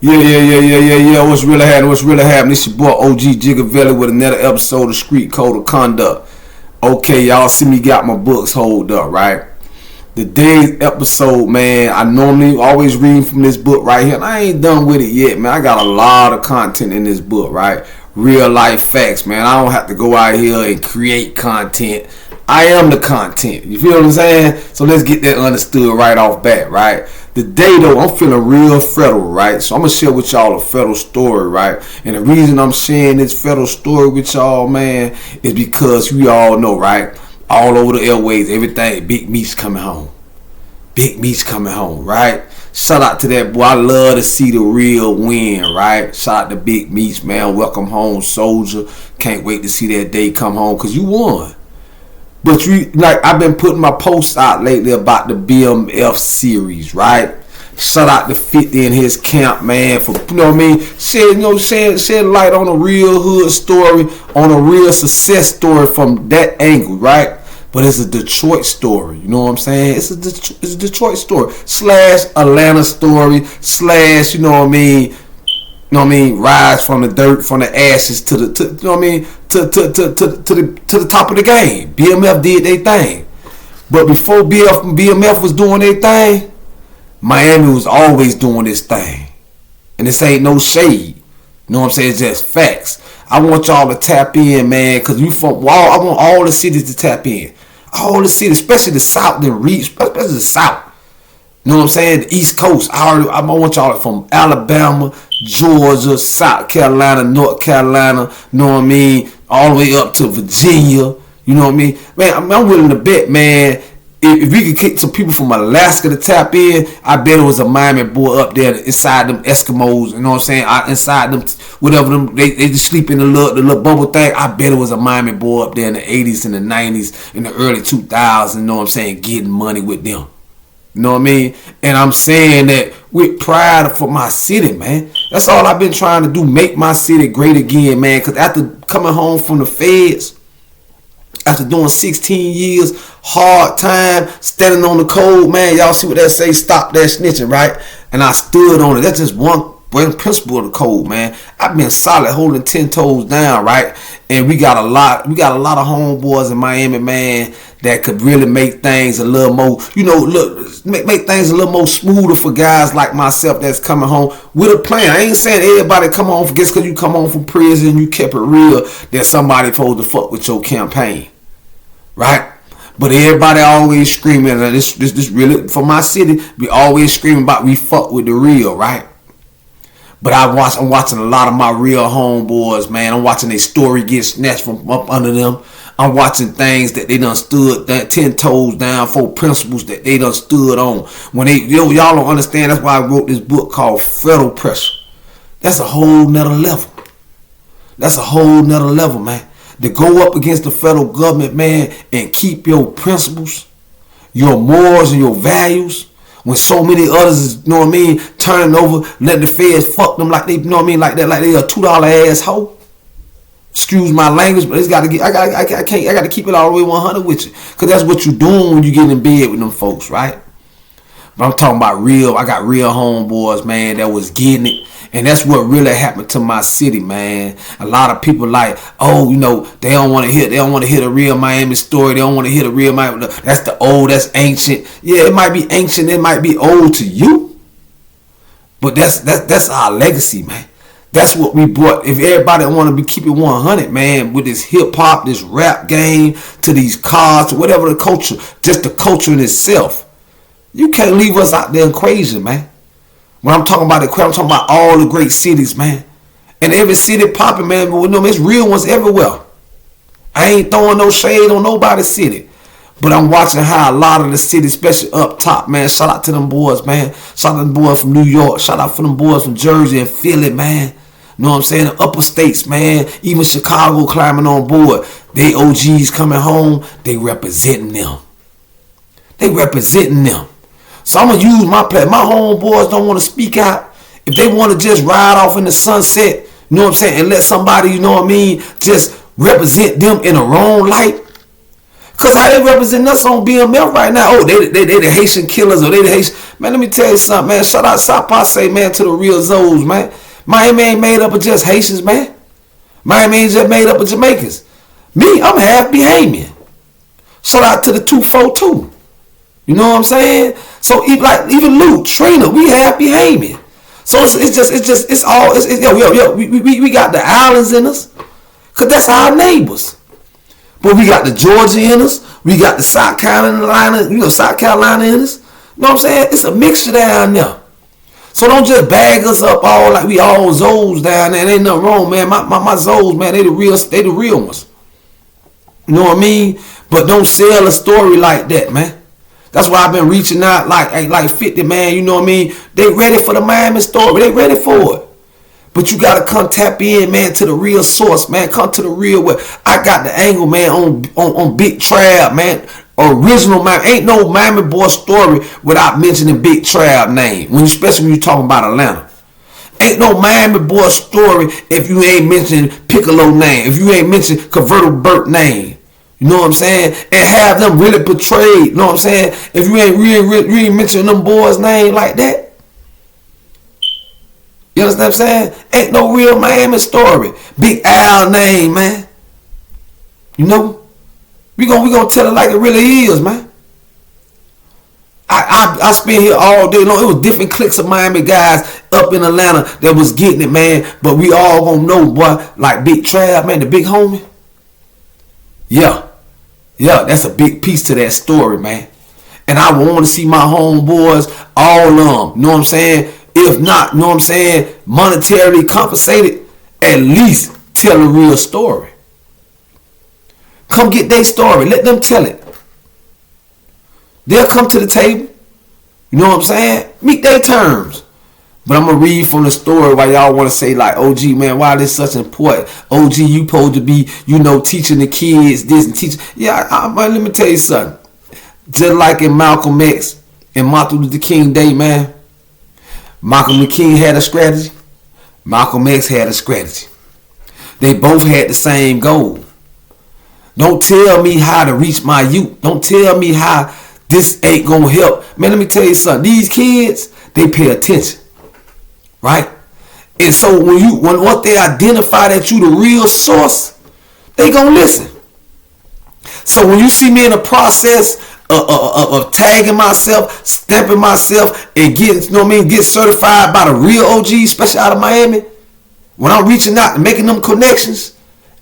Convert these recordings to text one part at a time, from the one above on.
Yeah. What's really happening? What's really happening? This your boy OG Gigavelli with another episode of Street Code of Conduct. Okay, y'all see me got my books hold up, right? Today's episode, man, I normally always read from this book right here, and I ain't done with it yet, man. I got a lot of content in this book, right? Real life facts, man. I don't have to go out here and create content. I am the content. You feel what I'm saying? So let's get that understood right off bat, right? Today, though, I'm feeling real federal, right? So I'm going to share with y'all a federal story, right? And the reason I'm sharing this federal story with y'all, man, is because we all know, right? All over the airways, everything, Big Meat's coming home. Big Meat's coming home, right? Shout out to that boy. I love to see the real win, right? Shout out to Big Meats, man. Welcome home, soldier. Can't wait to see that day come home because you won. But I've been putting my posts out lately about the BMF series, right? Shout out to 50 in his camp, man, for shed light on a real hood story, on a real success story from that angle, right? But it's a Detroit story, you know what I'm saying? It's a Detroit story / Atlanta story / rise from the dirt, from the ashes to the top of the game. BMF did their thing. But before BMF was doing their thing, Miami was always doing this thing. And this ain't no shade. You know what I'm saying? It's just facts. I want y'all to tap in, man, because I want all the cities to tap in. All the cities, especially the South, especially the South. You know what I'm saying? The East Coast. I want y'all from Alabama, Georgia, South Carolina, North Carolina, you know what I mean? All the way up to Virginia, you know what I mean? Man, I'm willing to bet, man, if we could get some people from Alaska to tap in, I bet it was a Miami boy up there inside them Eskimos, you know what I'm saying? Inside them, whatever them, they just sleep in the little bubble thing. I bet it was a Miami boy up there in the 80s and the 90s, in the early 2000s, you know what I'm saying? Getting money with them. You know what I mean? And I'm saying that with pride for my city, man. That's all I've been trying to do, make my city great again, man. Because after coming home from the feds, after doing 16 years, hard time, standing on the code, man, y'all see what that say? Stop that snitching, right? And I stood on it. That's just one principle of the code, man. I've been solid, holding 10 toes down, right? And we got a lot of homeboys in Miami, man, that could really make things a little more, make things a little more smoother for guys like myself that's coming home with a plan. I ain't saying everybody come home just because you come home from prison and you kept it real that somebody supposed to fuck with your campaign, right? But everybody always screaming, and this really, for my city, we always screaming about we fuck with the real, right? But I'm watching a lot of my real homeboys, man. I'm watching their story get snatched from up under them. I'm watching things that they done stood 10 toes down for, principles that they done stood on. When y'all don't understand, that's why I wrote this book called Federal Pressure. That's a whole nother level. That's a whole nother level, man. To go up against the federal government, man, and keep your principles, your morals, and your values, when so many others is, you know what I mean, turning over, letting the feds fuck them like they, you know what I mean, like that, like they a $2 asshole. Excuse my language, but I got to keep it all the way 100 with you, cause that's what you doing when you get in bed with them folks, right? But I'm talking about real. I got real homeboys, man, that was getting it, and that's what really happened to my city, man. A lot of people like, they don't want to hear the real Miami story. They don't want to hear the real Miami. That's ancient. Yeah, it might be ancient. It might be old to you, but that's our legacy, man. That's what we brought. If everybody want to keep it 100, man, with this hip hop, this rap game, to these cars, to whatever the culture, just the culture in itself, you can't leave us out there in crazy, man. When I'm talking about I'm talking about all the great cities, man. And every city popping, man, but it's real ones everywhere. I ain't throwing no shade on nobody's city. But I'm watching how a lot of the cities, especially up top, man. Shout out to them boys, man. Shout out to them boys from New York. Shout out for them boys from Jersey and Philly, man. You know what I'm saying? The upper states, man. Even Chicago climbing on board. They OGs coming home. They representing them. So I'm going to use my platform. My homeboys don't want to speak out. If they want to just ride off in the sunset, you know what I'm saying, and let somebody, you know what I mean, just represent them in the wrong light. Cause how they represent us on BMF right now? Oh, they the Haitian killers, or they the Haitian. Man, let me tell you something, man. Shout out South Passe, man, to the real Zoes, man. Miami ain't made up of just Haitians, man. Miami ain't just made up of Jamaicans. Me, I'm half Bahamian. Shout out to the 242. You know what I'm saying? So even Luke, Trina, we half Bahamian. So it's all yo. We got the islands in us, cause that's our neighbors. But we got the Georgia in us. We got the South Carolina, South Carolina in us. You know what I'm saying? It's a mixture down there. So don't just bag us up all like we all Zoes down there. Ain't nothing wrong, man. My Zoes, man, they the real ones. You know what I mean? But don't sell a story like that, man. That's why I've been reaching out like 50, man. You know what I mean? They ready for the Miami story. They ready for it. But you gotta come tap in, man, to the real source, man. Come to the real way. I got the angle, man, on Big Trav, man. Original Miami. Ain't no Miami boy story without mentioning Big Trav name. Especially when you talking about Atlanta. Ain't no Miami boy story if you ain't mentioning Piccolo name. If you ain't mentioning Convertible Burt name. You know what I'm saying? And have them really portrayed. You know what I'm saying? If you ain't mentioning them boys' name like that. You understand what I'm saying? Ain't no real Miami story. Big Al name, man. You know? We gonna tell it like it really is, man. I spent here all day long. It was different cliques of Miami guys up in Atlanta that was getting it, man. But we all gonna know, boy, like Big Trav, man, the big homie. Yeah, that's a big piece to that story, man. And I want to see my homeboys, all of them, you know what I'm saying? If not, you know what I'm saying, monetarily compensated, at least tell a real story. Come get their story. Let them tell it. They'll come to the table. You know what I'm saying? Meet their terms. But I'm going to read from the story why y'all want to say like, OG, man, why this such important? OG, you supposed to be, teaching the kids this and teach. Yeah, let me tell you something. Just like in Malcolm X and Martin Luther King Day, man. Malcolm King had a strategy. Malcolm X had a strategy. They both had the same goal. Don't tell me how to reach my youth. Don't tell me how this ain't gonna help. Man, let me tell you something. These kids, they pay attention. Right? And so once they identify that you the real source, they gonna listen. So when you see me in the process of tagging myself, stamping myself, and get certified by the real OG, especially out of Miami, when I'm reaching out and making them connections,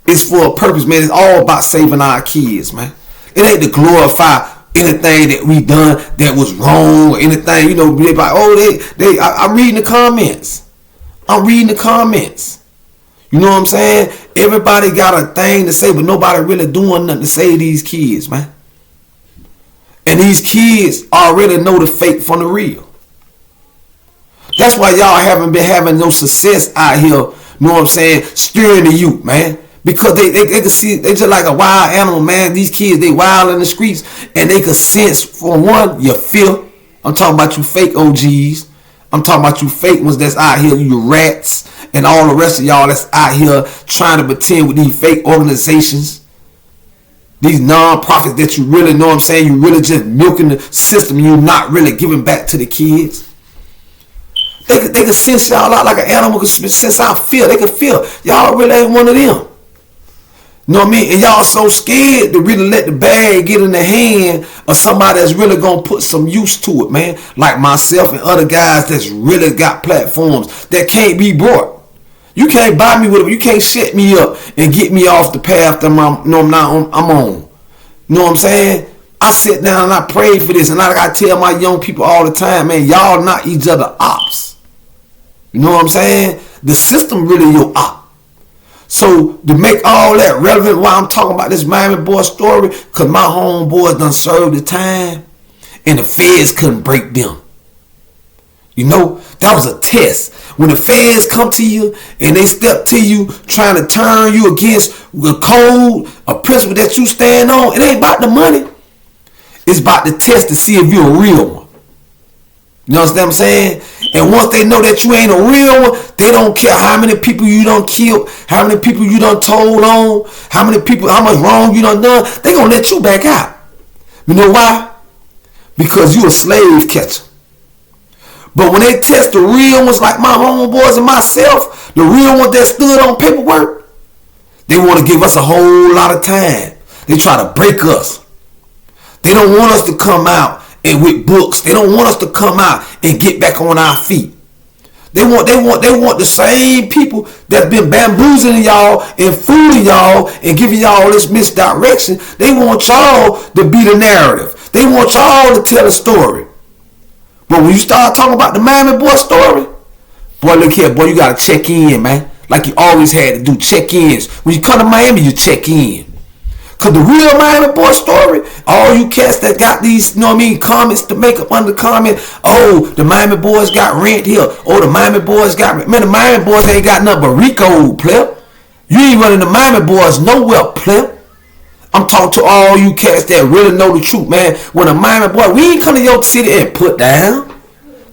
it's for a purpose, man. It's all about saving our kids, man. It ain't to glorify anything that we done that was wrong or anything, they like, I'm reading the comments. You know what I'm saying? Everybody got a thing to say, but nobody really doing nothing to save these kids, man. And these kids already know the fake from the real. That's why y'all haven't been having no success out here, you know what I'm saying, steering the youth, man. Because they can see, they just like a wild animal, man. These kids, they wild in the streets, and they can sense, for one, your fear. I'm talking about you fake OGs. I'm talking about you fake ones that's out here, you rats, and all the rest of y'all that's out here trying to pretend with these fake organizations. These non-profits that you really know what I'm saying, you really just milking the system, you not really giving back to the kids. They can sense y'all out like an animal can sense our fear. They can feel y'all really ain't one of them. You know what I mean? And y'all so scared to really let the bag get in the hand of somebody that's really going to put some use to it, man. Like myself and other guys that's really got platforms that can't be bought. You can't buy me with it. You can't set me up and get me off the path that I'm on. You know what I'm saying? I sit down and I pray for this. And like I tell my young people all the time, man, y'all not each other ops. You know what I'm saying? The system really your op. So to make all that relevant, why I'm talking about this Miami boy story, because my homeboys done served the time and the feds couldn't break them. That was a test. When the feds come to you and they step to you trying to turn you against the code, a principle that you stand on, it ain't about the money. It's about the test to see if you're a real one. You understand what I'm saying? And once they know that you ain't a real one, they don't care how many people you done killed, how many people you done told on, how much wrong you done. They gonna let you back out. You know why? Because you a slave catcher. But when they test the real ones like my homeboys and myself, the real ones that stood on paperwork, they want to give us a whole lot of time. They try to break us. They don't want us to come out and with books. They don't want us to come out and get back on our feet. They want the same people that's been bamboozling y'all and fooling y'all and giving y'all this misdirection. They want y'all to be the narrative. They want y'all to tell a story. But when you start talking about the Miami boy story, boy, look here, boy, you gotta check in, man. Like you always had to do, check-ins. When you come to Miami, you check in. Cause the real Miami boy story, all you cats that got these, you know what I mean, comments to make up under the comment, oh, the Miami boys got rent here. Oh, the Miami boys got rent. Man, the Miami boys ain't got nothing but Rico, pleb. You ain't running the Miami boys nowhere, pleb. I'm talking to all you cats that really know the truth, man. When a Miami boy, we ain't come to your city and put down.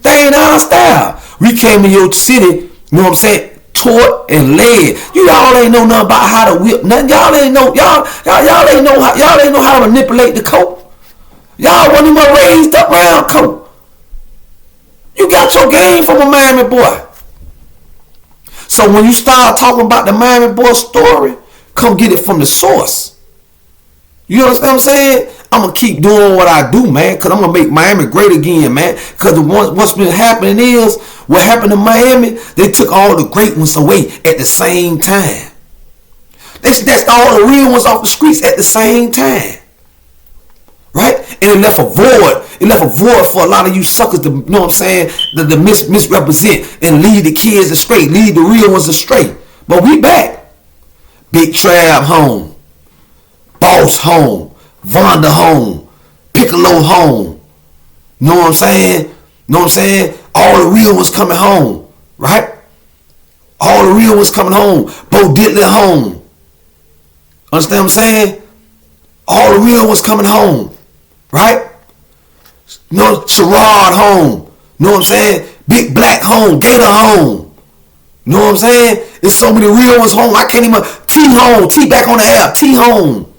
That ain't our style. We came to your city, you know what I'm saying, taught and led. Y'all ain't know nothing about how to whip nothing. Y'all ain't know how to manipulate the coat. Y'all wasn't even raised up around coat. You got your game from a Miami boy. So when you start talking about the Miami boy story, come get it from the source. You understand what I'm saying? I'm going to keep doing what I do, man, because I'm going to make Miami great again, man. Because what's been happening is, what happened in Miami, they took all the great ones away at the same time. They snatched all the real ones off the streets at the same time. Right? And it left a void. It left a void for a lot of you suckers to, you know what I'm saying, to misrepresent and lead the kids astray, lead the real ones astray. But we back. Big Trav home. Boss home. Vonda home. Piccolo home. Know what I'm saying? Know what I'm saying? All the real ones coming home. Right? All the real ones coming home. Bo Diddley home. Understand what I'm saying? All the real ones coming home. Right? You know, Sherrod home. Know what I'm saying? Big Black home. Gator home. You know what I'm saying? There's so many real ones home. I can't even. T home. T back on the app. T home.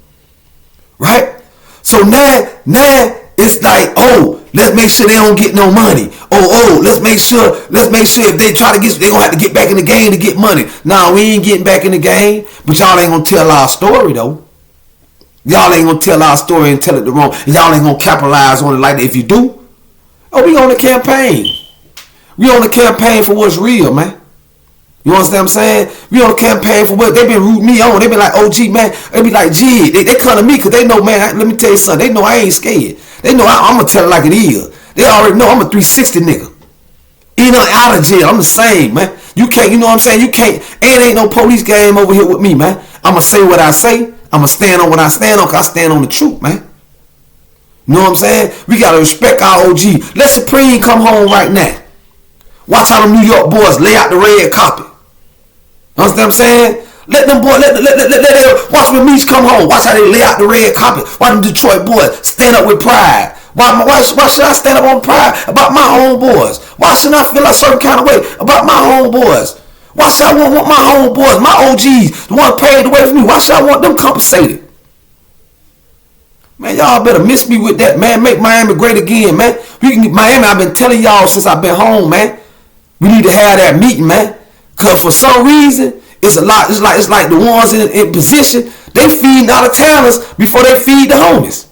Right? So now it's like, oh, let's make sure they don't get no money. Oh, let's make sure if they try to get, they gonna have to get back in the game to get money. Nah, we ain't getting back in the game, but y'all ain't gonna tell our story though. Y'all ain't gonna tell our story and tell it the wrong, and y'all ain't gonna capitalize on it like that. If you do, oh, we on the campaign. We on the campaign for what's real, man. You understand what I'm saying? We on a campaign for what? They been rooting me on. They been like, oh, G, man. They be like, G. They come to me because they know, man, let me tell you something. They know I ain't scared. They know I'm going to tell it like it is. They already know I'm a 360 nigga. In or out of jail, I'm the same, man. You can't, you know what I'm saying? You can't, ain't no police game over here with me, man. I'm going to say what I say. I'm going to stand on what I stand on because I stand on the truth, man. You know what I'm saying? We got to respect our OG. Let Supreme come home right now. Watch how them New York boys lay out the red carpet. Understand what I'm saying? Let them boys, watch when Meech come home. Watch how they lay out the red carpet. Watch them Detroit boys stand up with pride. Why should I stand up on pride about my homeboys? Why should I feel a certain kind of way about my homeboys? Why should I want my homeboys, my OGs, the one paid the way for me? Why should I want them compensated? Man, y'all better miss me with that, man. Make Miami great again, man. We can get Miami. I've been telling y'all since I've been home, man. We need to have that meeting, man. Cause for some reason, it's a lot. It's like the ones in position, they feed out of talents before they feed the homies.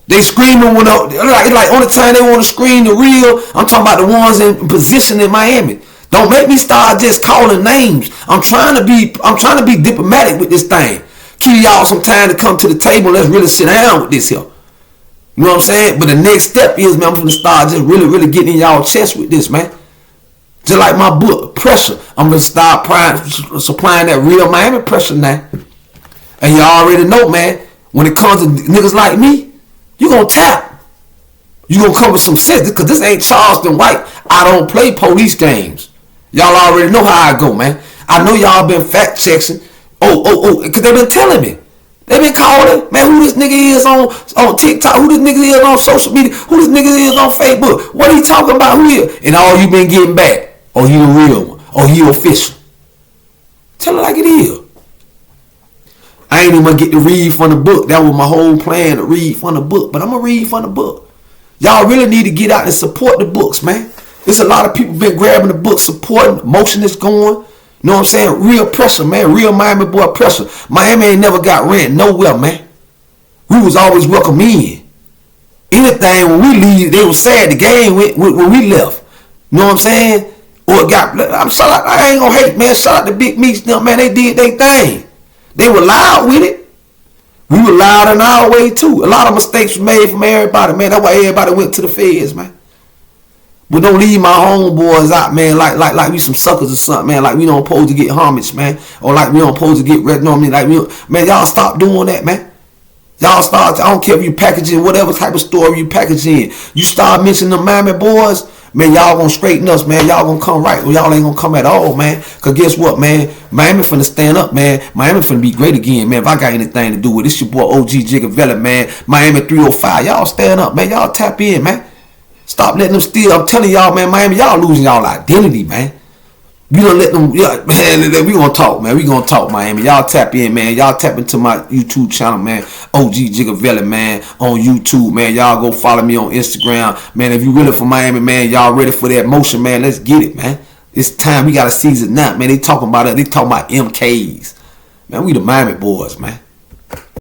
They screaming when it's like only time they want to scream the real. I'm talking about the ones in position in Miami. Don't make me start just calling names. I'm trying to be diplomatic with this thing. Give y'all some time to come to the table. Let's really sit down with this here. You know what I'm saying? But the next step is, man, I'm gonna start just really getting in y'all chest with this, man. Just like my book, Pressure. I'm going to start supplying that real Miami pressure now. And you already know, man, when it comes to niggas like me, you going to tap. You going to come with some sense. Because this ain't Charleston White. I don't play police games. Y'all already know how I go, man. I know y'all been fact checking. Because they been telling me. They been calling, man, who this nigga is on TikTok, who this nigga is on social media, who this nigga is on Facebook. What are you talking about? Who is? And all you been getting back. Oh, he the real one. Oh, he official. Tell it like it is. I ain't even gonna get to read from the book. That was my whole plan, to read from the book. But I'm gonna read from the book. Y'all really need to get out and support the books, man. There's a lot of people been grabbing the book, supporting. Motion is going. You know what I'm saying? Real pressure, man. Real Miami boy pressure. Miami ain't never got rent nowhere, man. We was always welcome in. Anything when we leave, they was sad the game when we left. You know what I'm saying? Or it got. I ain't gonna hate, man. Shout out to Big Meats, man. They did their thing. They were loud with it. We were loud in our way too. A lot of mistakes were made from everybody, man. That's why everybody went to the feds, man. But don't leave my homeboys out, man, like we some suckers or something, man. Like we don't supposed to get homage, man. Or like we don't supposed to get red. You know what I mean? Like man, y'all stop doing that, man. Y'all start. I don't care if you packaging whatever type of story you packaging. You start mentioning the Miami boys, man. Y'all gonna straighten us, man. Y'all gonna come right. Well, y'all ain't gonna come at all, man. Cause guess what, man? Miami finna stand up, man. Miami finna be great again, man. If I got anything to do with it, it's your boy OG Jigavella, man. Miami 305. Y'all stand up, man. Y'all tap in, man. Stop letting them steal. I'm telling y'all, man, Miami, y'all losing y'all identity, man. You don't let them, yeah, man, we gonna talk, man. We gonna talk, Miami. Y'all tap in, man. Y'all tap into my YouTube channel, man. OG Jigavella, man, on YouTube, man. Y'all go follow me on Instagram. Man, if you really from Miami, man, y'all ready for that motion, man, let's get it, man. It's time. We got a season now, man. They talking about it. They talking about MKs. Man, we the Miami boys, man.